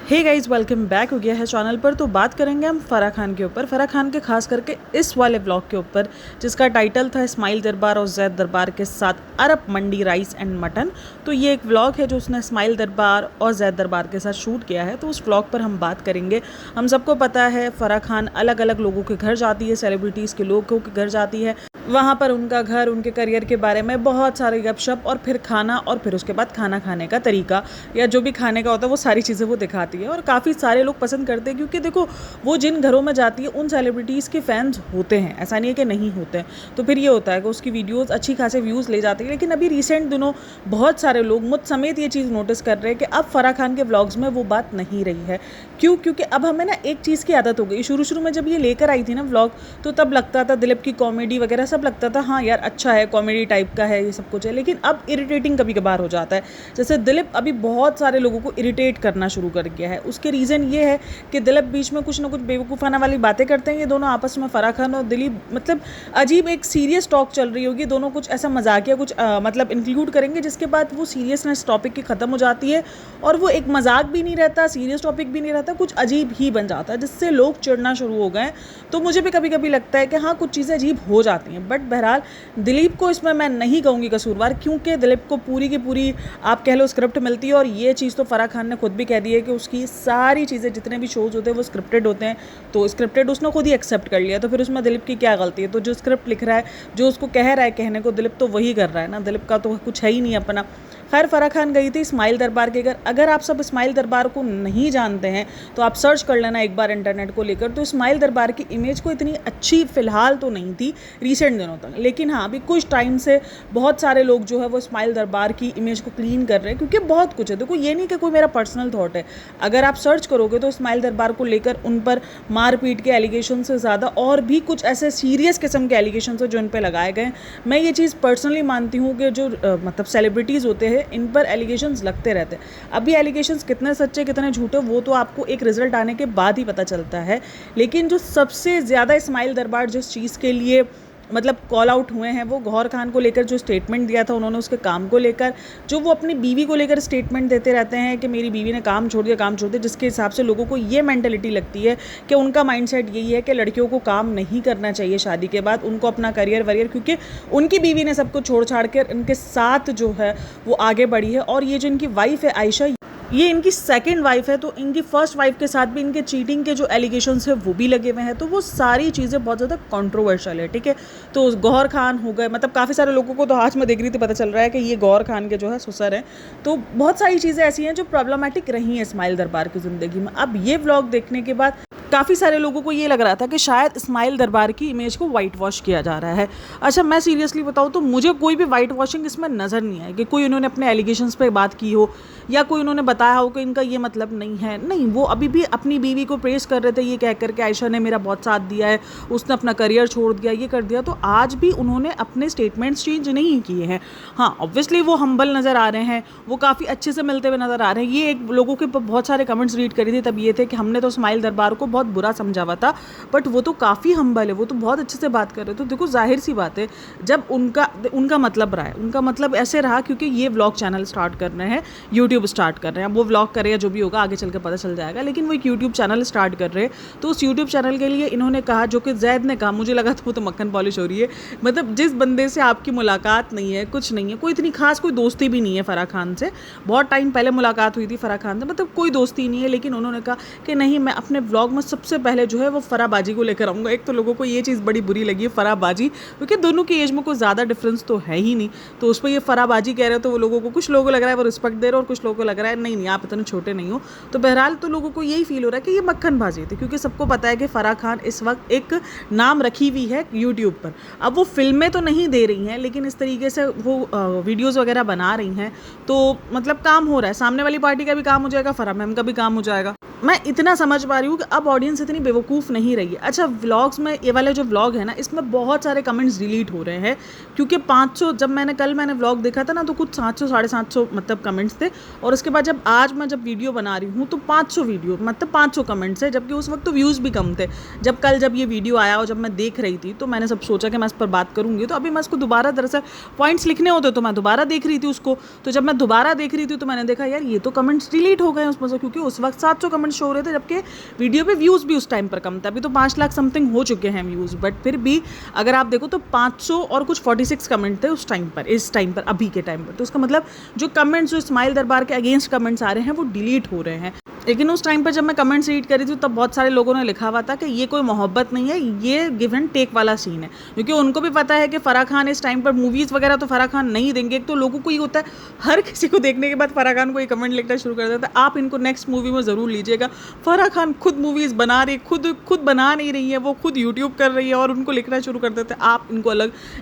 Hey guys, welcome back हो गया है चैनल पर। तो बात करेंगे हम फराह खान के ऊपर, फराह खान के खास करके इस वाले ब्लॉग के ऊपर जिसका टाइटल था इस्माइल दरबार और जैद दरबार के साथ अरब मंडी राइस एंड मटन। तो ये एक व्लॉग है जो उसने इस्माइल दरबार और जैद दरबार के साथ शूट किया है। तो उस व्लॉग पर हम बात करेंगे। हम सबको पता है फराह खान अलग अलग लोगों के घर जाती है, सेलिब्रिटीज़ के लोगों के घर जाती है, वहाँ पर उनका घर, उनके करियर के बारे में बहुत सारे गपशप और फिर खाना, और फिर उसके बाद खाना खाने का तरीका या जो भी खाने का होता है वो सारी चीज़ें वो दिखाती है। और काफ़ी सारे लोग पसंद करते हैं क्योंकि देखो वो जिन घरों में जाती है उन सेलिब्रिटीज़ के फैंस होते हैं, ऐसा नहीं है कि नहीं होते हैं। तो फिर ये होता है कि उसकी वीडियोज़ अच्छी खासे व्यूज़ ले जाती है। लेकिन अभी रिसेंट दिनों बहुत सारे लोग मुझ समेत ये चीज़ नोटिस कर रहे हैं कि अब फराह खान के व्लॉग्स में वो बात नहीं रही है। क्यों? क्योंकि अब हमें ना एक चीज़ की आदत हो गई। शुरू में जब ये लेकर आई थी ना व्लॉग, तो तब लगता था दिलीप की कॉमेडी वगैरह सब लगता था हाँ यार अच्छा है, कॉमेडी टाइप का है, ये सब कुछ है। लेकिन अब इरिटेटिंग कभी कभार हो जाता है। जैसे दिलीप अभी बहुत सारे लोगों को इरिटेट करना शुरू कर दिया है। उसके रीज़न ये है कि दिलीप बीच में कुछ ना कुछ बेवकूफ़ाना वाली बातें करते हैं। ये दोनों आपस में, फराह खान और दिलीप, मतलब अजीब एक सीरियस टॉक चल रही होगी, दोनों कुछ ऐसा मजाकिया कुछ मतलब इंक्लूड करेंगे जिसके बाद वो सीरियसनेस टॉपिक की ख़त्म हो जाती है और वो एक मजाक भी नहीं रहता, सीरियस टॉपिक भी नहीं रहता, कुछ अजीब ही बन जाता है जिससे लोग चिढ़ना शुरू हो गए। तो मुझे भी कभी कभी लगता है कि हाँ कुछ चीज़ें अजीब हो जाती हैं। बट बहरहाल दिलीप को इसमें मैं नहीं कहूँगी कसूरवार, क्योंकि दिलीप को पूरी की पूरी आप कह लो स्क्रिप्ट मिलती है। और ये चीज़ तो फराह खान ने खुद भी कह दी है कि उसकी सारी चीज़ें जितने भी शोज़ होते हैं वो स्क्रिप्टेड होते हैं। तो स्क्रिप्टेड उसने खुद ही एक्सेप्ट कर लिया, तो फिर उसमें दिलीप की क्या गलती है? तो जो स्क्रिप्ट लिख रहा है, जो उसको कह रहा है कहने को, दिलीप तो वही कर रहा है ना, दिलीप का तो कुछ है ही नहीं अपना। खैर फराह खान गई थी इस्माइल दरबार के घर। अगर आप सब इस्माइल दरबार को नहीं जानते हैं तो आप सर्च कर लेना एक बार इंटरनेट को लेकर। तो इस्माइल दरबार की इमेज को इतनी अच्छी फ़िलहाल तो नहीं थी रिसेंट दिनों तक, लेकिन हाँ अभी कुछ टाइम से बहुत सारे लोग जो है वो इस्माइल दरबार की इमेज को क्लीन कर रहे हैं। क्योंकि बहुत कुछ है, देखो ये नहीं कि कोई मेरा पर्सनल थॉट है। अगर आप सर्च करोगे तो इस्माइल दरबार को लेकर उन पर मारपीट के एलिगेशन से ज़्यादा और भी कुछ ऐसे सीरियस किस्म के एलिगेशन है जो इन पर लगाए गए। मैं ये चीज़ पर्सनली मानती हूँ कि जो मतलब सेलिब्रिटीज़ होते हैं इन पर एलिगेशंस लगते रहते हैं। अभी एलिगेशंस कितने सच्चे कितने झूठे वो तो आपको एक रिजल्ट आने के बाद ही पता चलता है। लेकिन जो सबसे ज़्यादा इस्माइल दरबार जिस चीज़ के लिए मतलब कॉल आउट हुए हैं वो गौहर खान को लेकर जो स्टेटमेंट दिया था उन्होंने, उसके काम को लेकर, जो वो अपनी बीवी को लेकर स्टेटमेंट देते रहते हैं कि मेरी बीवी ने काम छोड़ दिया, जिसके हिसाब से लोगों को ये मेंटलिटी लगती है कि उनका माइंडसेट यही है कि लड़कियों को काम नहीं करना चाहिए शादी के बाद, उनको अपना करियर वरियर, क्योंकि उनकी बीवी ने सब कुछ छोड़ छाड़ कर इनके साथ जो है वो आगे बढ़ी है। और ये जो इनकी वाइफ है आयशा, ये इनकी सेकंड वाइफ है। तो इनकी फर्स्ट वाइफ के साथ भी इनके चीटिंग के जो एलिगेशंस है वो भी लगे हुए हैं। तो वो सारी चीज़ें बहुत ज़्यादा कंट्रोवर्शियल है, ठीक है। तो गौहर खान हो गए, मतलब काफ़ी सारे लोगों को तो आज मैं देख रही थी पता चल रहा है कि ये गौहर खान के जो है ससुर हैं। तो बहुत सारी चीज़ें ऐसी हैं जो प्रॉब्लमेटिक रही हैं इस्माइल दरबार की ज़िंदगी में। अब ये व्लॉग देखने के बाद काफ़ी सारे लोगों को ये लग रहा था कि शायद इस्माइल दरबार की इमेज को वाइट वॉश किया जा रहा है। अच्छा मैं सीरियसली बताऊँ तो मुझे कोई भी वाइट वॉशिंग इसमें नज़र नहीं है कि कोई उन्होंने अपने एलिगेशंस पे बात की हो या कोई उन्होंने बताया हो कि इनका ये मतलब नहीं है। नहीं, वो अभी भी अपनी बीवी को प्रेस कर रहे थे ये कह कर के आयशा ने मेरा बहुत साथ दिया है, उसने अपना करियर छोड़ दिया, ये कर दिया। तो आज भी उन्होंने अपने स्टेटमेंट्स चेंज नहीं किए हैं। हाँ ऑब्वियसली वो हम्बल नज़र आ रहे हैं, वो काफ़ी अच्छे से मिलते हुए नज़र आ रहे हैं। ये एक लोगों के बहुत सारे कमेंट्स रीड करी थी तब ये थे कि हमने तो इस्माइल दरबार को बहुत बुरा समझा हुआ था, बट वो तो काफ़ी हम्बल है, वो तो बहुत अच्छे से बात कर रहे। तो देखो जाहिर सी बात है जब उनका मतलब रहा है, उनका मतलब ऐसे रहा क्योंकि ये व्लॉग चैनल स्टार्ट कर रहे हैं, यूट्यूब स्टार्ट कर रहे हैं। वो व्लॉग कर रहे हैं, जो भी होगा आगे चल के पता चल जाएगा, लेकिन वो एक यूट्यूब चैनल स्टार्ट कर रहे हैं। तो उस यूट्यूब चैनल के लिए इन्होंने कहा, जो कि जैद ने कहा, मुझे लगा था वो तो मक्खन पॉलिश हो रही है, मतलब जिस बंदे से आपकी मुलाकात नहीं है, कुछ नहीं है, कोई इतनी खास कोई दोस्ती भी नहीं है फराह खान से, बहुत टाइम पहले मुलाकात हुई थी फराह खान से, मतलब कोई दोस्ती नहीं है। लेकिन उन्होंने कहा कि नहीं मैं अपने व्लॉग में सबसे पहले जो है वो फराहबाजी को लेकर आऊँगा। एक तो लोगों को ये चीज़ बड़ी बुरी लगी है फराहबाजी, क्योंकि दोनों की एज में कोई ज़्यादा डिफरेंस तो है ही नहीं। तो उस पर ये फराहबाजी कह रहे हो तो वो लोगों को, कुछ लोगों को लग रहा है वो रिस्पेक्ट दे रहे हो और कुछ लोगों को लग रहा है नहीं नहीं आप इतने छोटे नहीं हो। तो बहरहाल तो लोगों को यही फील हो रहा है कि ये मक्खनबाजी थी, क्योंकि सबको पता है कि फराह खान इस वक्त एक नाम रखी हुई है यूट्यूब पर। अब वो फिल्में तो नहीं दे रही हैं लेकिन इस तरीके से वो वीडियोज़ वगैरह बना रही हैं, तो मतलब काम हो रहा है, सामने वाली पार्टी का भी काम हो जाएगा, फराह मैम का भी काम हो जाएगा। मैं इतना समझ पा रही हूँ कि अब ऑडियंस इतनी बेवकूफ़ नहीं रही है। अच्छा, व्लॉग्स में ये वाले जो व्लॉग है ना, इसमें बहुत सारे कमेंट्स डिलीट हो रहे हैं क्योंकि 500, जब कल मैंने व्लॉग देखा था ना, तो कुछ 700 750 मतलब कमेंट्स थे, और उसके बाद जब आज मैं वीडियो बना रही हूँ तो 500 वीडियो मतलब 500 कमेंट्स है, जबकि उस वक्त तो व्यूज़ भी कम थे। जब ये वीडियो आया और जब मैं देख रही थी तो मैंने सब सोचा कि मैं इस पर बात करूँगी, तो अभी मैं इसको दोबारा, दरअसल पॉइंट्स लिखने होते तो मैं दोबारा देख रही थी उसको, तो जब मैं दोबारा देख रही थी तो मैंने देखा यार ये तो कमेंट्स डिलीट हो गए उसमें से, क्योंकि उस वक्त 700 कमेंट्स शो हो रहे थे, जबकि वीडियो पे व्यूज़ भी उस टाइम पर कम था। अभी तो 5 लाख समथिंग हो चुके हैं व्यूज़, बट फिर भी अगर आप देखो तो 500 और कुछ 46 कमेंट थे उस टाइम पर, इस टाइम पर, अभी के टाइम पर। तो उसका मतलब जो कमेंट्स, जो इस्माइल दरबार के अगेंस्ट कमेंट्स आ रहे हैं वो डिलीट हो रहे हैं। लेकिन उस टाइम पर जब मैं कमेंट्स रीड कर रही थी तब बहुत सारे लोगों ने लिखा हुआ था कि ये कोई मोहब्बत नहीं है, ये गिव एंड टेक वाला सीन है, क्योंकि उनको भी पता है कि फराह खान इस टाइम पर मूवीज़ वगैरह तो फराह खान नहीं देंगे। एक तो लोगों को ये होता है, हर किसी को देखने के बाद फराह खान को ये कमेंट लिखना शुरू कर देता है, आप इनको नेक्स्ट मूवी में ज़रूर लीजिएगा। फराह खान खुद मूवीज़ बना रही, खुद बना नहीं रही है, वो खुद यूट्यूब कर रही है, और उनको लिखना शुरू कर देते हैं आप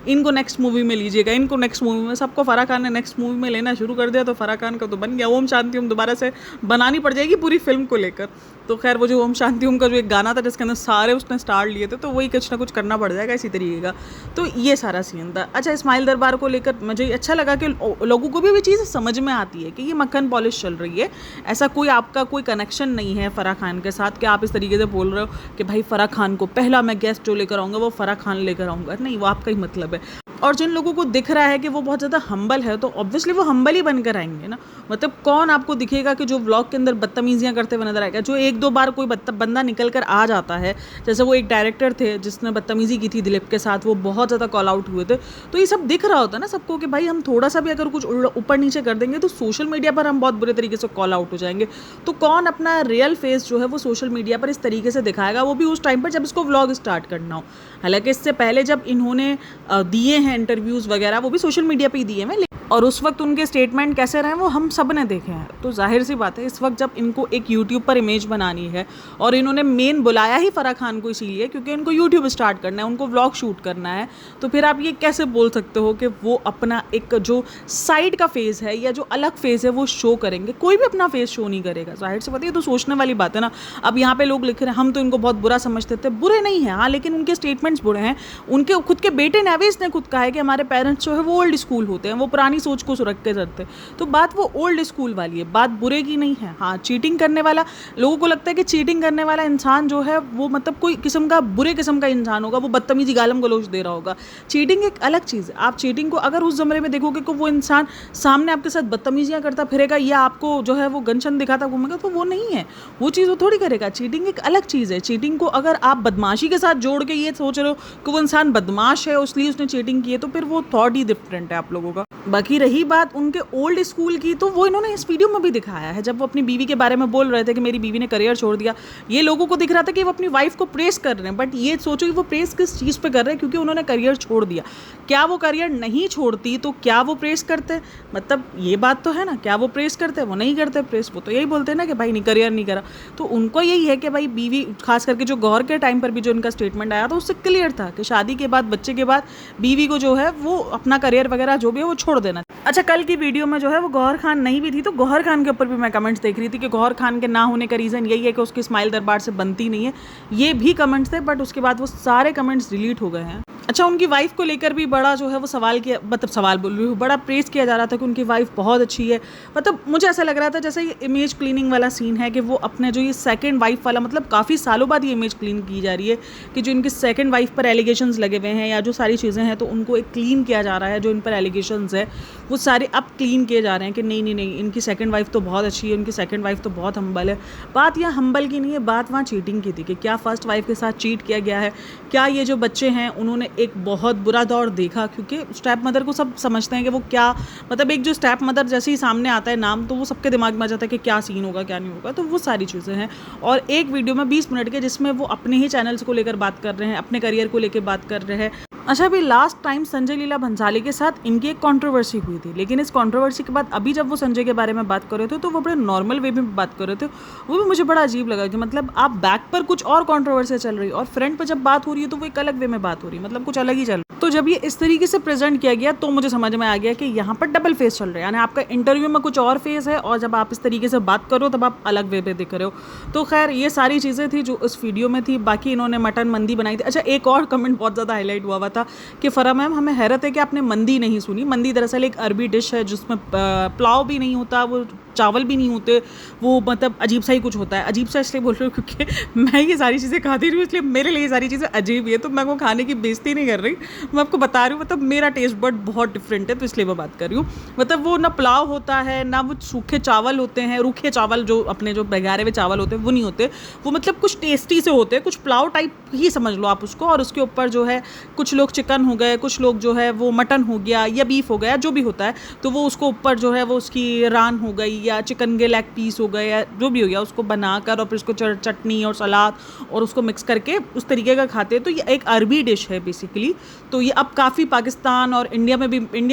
इनको नेक्स्ट मूवी में लीजिएगा, इनको नेक्स्ट मूवी में। सबको फराह खान ने नेक्स्ट मूवी में लेना शुरू कर दिया, तो फराह खान का तो बन गया। ओम शांति ओम दोबारा से बनानी पड़ जाएगी पूरी फिल्म को लेकर। तो खैर, वो जो ओम शांति ओम का जो एक गाना था जिसके अंदर सारे उसने स्टार लिए थे, तो वही कुछ ना कुछ करना पड़ जाएगा इसी तरीके का। तो ये सारा सीन था। अच्छा, इस्माइल दरबार को लेकर मुझे अच्छा लगा कि लोगों को भी चीज़ समझ में आती है कि ये मक्खन पॉलिश चल रही है, ऐसा कोई आपका कोई कनेक्शन नहीं है फराह खान के साथ कि आप इस तरीके से बोल रहे हो कि भाई फराह खान को पहला मैं गेस्ट जो लेकर आऊँगा वो फराह खान लेकर आऊँगा। नहीं, वो आपका ही मतलब है। और जिन लोगों को दिख रहा है कि वो बहुत ज़्यादा हम्बल है, तो ऑब्वियसली वो हम्बल ही बनकर आएंगे ना। मतलब कौन आपको दिखेगा कि जो व्लॉग के अंदर बदतमीजियाँ करते हुए नजर आएगा? जो एक दो बार कोई बंदा निकल कर आ जाता है, जैसे वो एक डायरेक्टर थे जिसने बदतमीजी की थी दिलीप के साथ, वो बहुत ज़्यादा कॉल आउट हुए थे। तो ये सब दिख रहा होता है ना सबको कि भाई हम थोड़ा सा भी अगर कुछ ऊपर नीचे कर देंगे तो सोशल मीडिया पर हम बहुत बुरे तरीके से कॉल आउट हो जाएंगे। तो कौन अपना रियल फेस जो है वो सोशल मीडिया पर इस तरीके से दिखाएगा, वो भी उस टाइम पर जब इसको व्लॉग स्टार्ट करना हो। हालांकि इससे पहले जब इन्होंने दिए हैं इंटरव्यूज़ वगैरह, वो भी सोशल मीडिया पे ही दिए हैं, और उस वक्त उनके स्टेटमेंट कैसे रहे वो हम सब ने देखे हैं। तो जाहिर सी बात है, इस वक्त जब इनको एक यूट्यूब पर इमेज बनानी है, और इन्होंने मेन बुलाया ही फराह खान को इसीलिए क्योंकि इनको यूट्यूब स्टार्ट करना है, उनको व्लॉग शूट करना है, तो फिर आप ये कैसे बोल सकते हो कि वो अपना एक जो साइड का फेस है या जो अलग फेस है वो शो करेंगे? कोई भी अपना फेस शो नहीं करेगा, जाहिर सी बात है। ये तो सोचने वाली बात है ना। अब यहाँ पे लोग लिख रहे हैं हम तो इनको बहुत बुरा समझते थे, बुरे नहीं हैं हाँ, लेकिन उनके स्टेटमेंट्स बुरे हैं। उनके खुद के बेटे नेवेज ने खुद कहा है कि हमारे पेरेंट्स जो है वो ओल्ड स्कूल होते हैं, वो पुरानी सोच को सुरक्षित करते हैं। तो बात वो ओल्ड स्कूल वाली है, बात बुरे की नहीं है। हाँ, चीटिंग करने वाला, लोगों को लगता है कि चीटिंग करने वाला इंसान जो है वो मतलब कोई किस्म का बुरे किस्म का इंसान होगा, वो बदतमीजी गालम गलोच दे रहा होगा। चीटिंग एक अलग चीज़ है। आप चीटिंग को अगर उस ज़माने में देखोगे कि वो इंसान सामने आपके साथ बदतमीजियाँ करता फिरेगा या आपको जो है वो गनशन दिखाता घूमेगा, तो वो नहीं है, वो चीज़ वो थोड़ी करेगा। चीटिंग एक अलग चीज़ है। चीटिंग को अगर आप बदमाशी के साथ जोड़ के ये सोच रहे हो कि वो इंसान बदमाश है इसलिए उसने चीटिंग की है, तो फिर वो थॉट ही डिफरेंट है आप लोगों का। बाकी रही बात उनके ओल्ड स्कूल की, तो वो इन्होंने इस वीडियो में भी दिखाया है, जब वो अपनी बीवी के बारे में बोल रहे थे कि मेरी बीवी ने करियर छोड़ दिया। ये लोगों को दिख रहा था कि वो अपनी वाइफ को प्रेस कर रहे हैं, बट ये सोचो कि वो प्रेस किस चीज़ पे कर रहे हैं, क्योंकि उन्होंने करियर छोड़ दिया। क्या वो करियर नहीं छोड़ती तो क्या वो प्रेस करते? मतलब ये बात तो है ना, क्या वो प्रेस करते? वो नहीं करते प्रेस, वो तो यही बोलते हैं ना कि भाई नहीं, करियर नहीं करा। तो उनको यही है कि भाई बीवी, खास करके जो गौहर के टाइम पर भी जो इनका स्टेटमेंट आया था उससे क्लियर था कि शादी के बाद, बच्चे के बाद बीवी को जो है वो अपना करियर वगैरह जो भी है वो छोड़ देना। अच्छा, कल की वीडियो में जो है वो गौहर खान नहीं भी थी, तो गौहर खान के ऊपर भी मैं कमेंट्स देख रही थी कि गौहर खान के ना होने का रीज़न यही है कि उसकी इस्माइल दरबार से बनती नहीं है। ये भी कमेंट्स थे, बट उसके बाद वो सारे कमेंट्स डिलीट हो गए हैं। अच्छा, उनकी वाइफ को लेकर भी बड़ा जो है वो सवाल किया, मतलब सवाल बोल रही हूँ, बड़ा प्रेस किया जा रहा था कि उनकी वाइफ बहुत अच्छी है। मतलब मुझे ऐसा लग रहा था जैसे ये इमेज क्लीनिंग वाला सीन है कि वो अपने जो ये सेकंड वाइफ वाला, मतलब काफ़ी सालों बाद ये इमेज क्लीन की जा रही है कि जो इनकी सेकंड वाइफ पर एलिगेशंस लगे हुए हैं या जो सारी चीज़ें हैं, तो उनको एक क्लीन किया जा रहा है। जो इन पर एलिगेशंस है वो सारे अब क्लीन किए जा रहे हैं कि नहीं नहीं नहीं, इनकी सेकंड वाइफ तो बहुत अच्छी है, उनकी सेकंड वाइफ तो बहुत हम्बल है। बात यहाँ हम्बल की नहीं है, बात वहाँ चीटिंग की थी कि क्या फर्स्ट वाइफ के साथ चीट किया गया है, क्या ये जो बच्चे हैं उन्होंने एक बहुत बुरा दौर देखा, क्योंकि स्टेप मदर को सब समझते हैं कि वो क्या, मतलब एक जो स्टेप मदर जैसे ही सामने आता है नाम, तो वो सबके दिमाग में आ जाता है कि क्या सीन होगा क्या नहीं होगा। तो वो सारी चीज़ें हैं। और एक वीडियो में 20 मिनट के जिसमें वो अपने ही चैनल्स को लेकर बात कर रहे हैं, अपने करियर को लेकर बात कर रहे हैं, अच्छा, अभी लास्ट टाइम संजय लीला भंसाली के साथ इनकी एक कंट्रोवर्सी हुई थी, लेकिन इस कंट्रोवर्सी के बाद अभी जब वो संजय के बारे में बात कर रहे थे तो वो बड़े नॉर्मल वे में बात कर रहे थे। वो भी मुझे बड़ा अजीब लगा कि मतलब आप बैक पर कुछ और कंट्रोवर्सी चल रही है और फ्रंट पर जब बात हो रही है तो वो एक अलग वे में बात हो रही है, मतलब कुछ अलग ही चल रहा है। तो जब ये इस तरीके से प्रेजेंट किया गया तो मुझे समझ में आ गया कि यहाँ पर डबल फेस चल रहा है, यानी आपका इंटरव्यू में कुछ और फेस है और जब आप इस तरीके से बात करो तब आप अलग वे पे दिख रहे हो। तो खैर ये सारी चीज़ें थी जो उस वीडियो में थी। बाकी इन्होंने मटन मंदी बनाई थी। अच्छा, एक और कमेंट बहुत ज़्यादा हाईलाइट हुआ था कि फरा मैम हमें हैरत है कि आपने मंदी नहीं सुनी। मंदी दरअसल एक अरबी डिश है जिसमें पुलाव भी नहीं होता, वो चावल भी नहीं होते, वो मतलब अजीब सा ही कुछ होता है। अजीब सा इसलिए बोल रही हूँ क्योंकि मैं ये सारी चीज़ें खाती रही हूँ, इसलिए मेरे लिए ये सारी चीज़ें अजीब ही है। तो मैं वो खाने की बेइज्जती नहीं कर रही, मैं आपको बता रही हूँ मतलब मेरा टेस्ट बड बहुत डिफरेंट है तो इसलिए मैं बात कर रही हूँ। मतलब वो ना पुलाव होता है ना वो सूखे चावल होते हैं, रूखे चावल जो अपने जो बघारे हुए चावल होते हैं वो नहीं होते, वो मतलब कुछ टेस्टी से होते हैं, कुछ पुलाव टाइप ही समझ लो आप उसको। और उसके ऊपर जो है कुछ लोग चिकन हो गए, कुछ लोग जो है वो मटन हो गया या बीफ हो गया, जो भी होता है, तो वो उसको ऊपर जो है वो उसकी रान हो गई या चिकन के लेग पीस हो गए या जो भी हो गया उसको बनाकर और फिर उसको चटनी और सलाद और उसको मिक्स करके उस तरीके का खाते हैं। तो ये एक अरबी डिश है बेसिकली। तो ये अब काफ़ी पाकिस्तान और इंडिया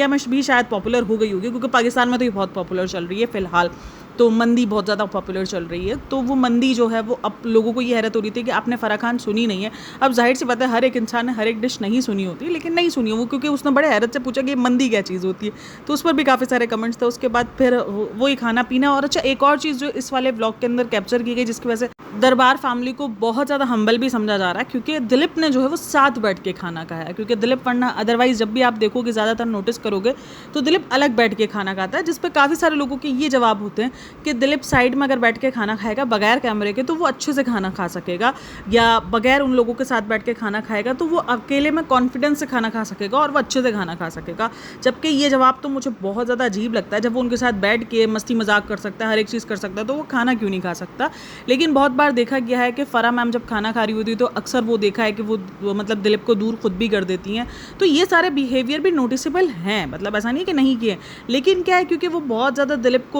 में भी शायद पॉपुलर हो गई होगी, क्योंकि पाकिस्तान में तो ये बहुत पॉपुलर चल रही है फ़िलहाल। तो मंदी बहुत ज़्यादा पॉपुलर चल रही है। तो वो मंदी जो है वो अब लोगों को ये हैरत हो रही थी कि आपने फराह खान सुनी नहीं है। अब जाहिर सी बात है हर एक इंसान ने हर एक डिश नहीं सुनी होती, लेकिन नहीं सुनी वो क्योंकि उसने बड़े हैरत से पूछा कि मंदी क्या चीज़ होती है। तो उस पर भी काफ़ी सारे कमेंट्स थे। उसके बाद फिर वही खाना पीना। और अच्छा, एक और चीज़ जो इस वाले ब्लॉग के अंदर कैप्चर की गई जिसकी वजह से दरबार फैमिली को बहुत ज़्यादा हम्बल भी समझा जा रहा है, क्योंकि दिलीप ने जो है वो साथ बैठ के खाना खाया है। क्योंकि दिलीप वरना अदरवाइज जब भी आप देखोगे ज़्यादातर नोटिस करोगे तो दिलीप अलग बैठ के खाना खाता है, जिस पर काफ़ी सारे लोगों के ये जवाब होते हैं कि दिलीप साइड में अगर बैठ के खाना खाएगा बगैर कैमरे के तो वो अच्छे से खाना खा सकेगा, या बगैर उन लोगों के साथ बैठ के खाना खाएगा तो वो अकेले में कॉन्फिडेंस से खाना खा सकेगा और वो अच्छे से खाना खा सकेगा। जबकि ये जवाब तो मुझे बहुत ज़्यादा अजीब लगता है। जब वो उनके साथ बैठ के मस्ती मजाक कर सकता है, हर एक चीज़ कर सकता है, तो वो खाना क्यों नहीं खा सकता। लेकिन बहुत बार देखा गया है कि फराह मैम जब खाना खा रही होती है तो अक्सर वो देखा है कि वो मतलब दिलीप को दूर खुद भी कर देती हैं। तो ये सारे बिहेवियर भी नोटिसेबल हैं, मतलब ऐसा नहीं कि नहीं किए, लेकिन क्या है क्योंकि वो बहुत ज़्यादा दिलीप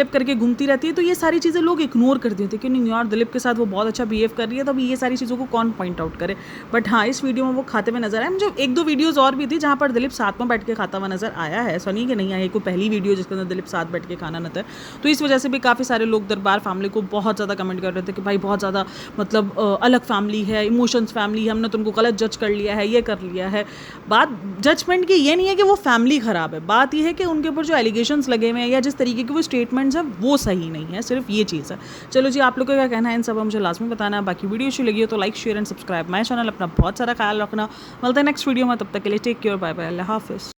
करके घूमती रहती है तो ये सारी चीज़ें लोग इग्नोर कर देते कि नहीं यार दिलीप के साथ वो बहुत अच्छा बिहेव कर रही है, तो अभी ये सारी चीज़ों को कौन पॉइंट आउट करे। बट हाँ, इस वीडियो में वो खाते हुए नजर आए। मुझे एक दो वीडियोज़ और भी थी जहाँ पर दिलीप साथ में बैठ के खाता हुआ नजर आया है, ऐसा नहीं कि नहीं आया। कोई पहली वीडियो जिसके अंदर दिलीप साथ बैठ के खाना नजर, तो इस वजह से भी काफ़ी सारे लोग दरबार फैमिली को बहुत ज़्यादा कमेंट कर रहे थे कि भाई बहुत ज़्यादा मतलब अलग फैमिली है, इमोशंस फैमिली है, हमने तुमको गलत जज कर लिया है, ये कर लिया है। बात जजमेंट की ये नहीं है कि वो फैमिली ख़राब है, बात ये है कि उनके ऊपर जो एलिगेशंस लगे हुए हैं या जिस तरीके के वो स्टेटमेंट्स हैं वो सही नहीं है, सिर्फ ये चीज़ है। चलो जी, आप लोगों का क्या कहना है इन सब मुझे लाजमी बताना है। बाकी वीडियो अच्छी लगी हो तो like share and subscribe my channel. अपना बहुत सारा ख्याल रखना। मिलते हैं नेक्स्ट वीडियो में, तब तक के लिए टेक केयर, बाय बाय, अल्लाह हाफिज़।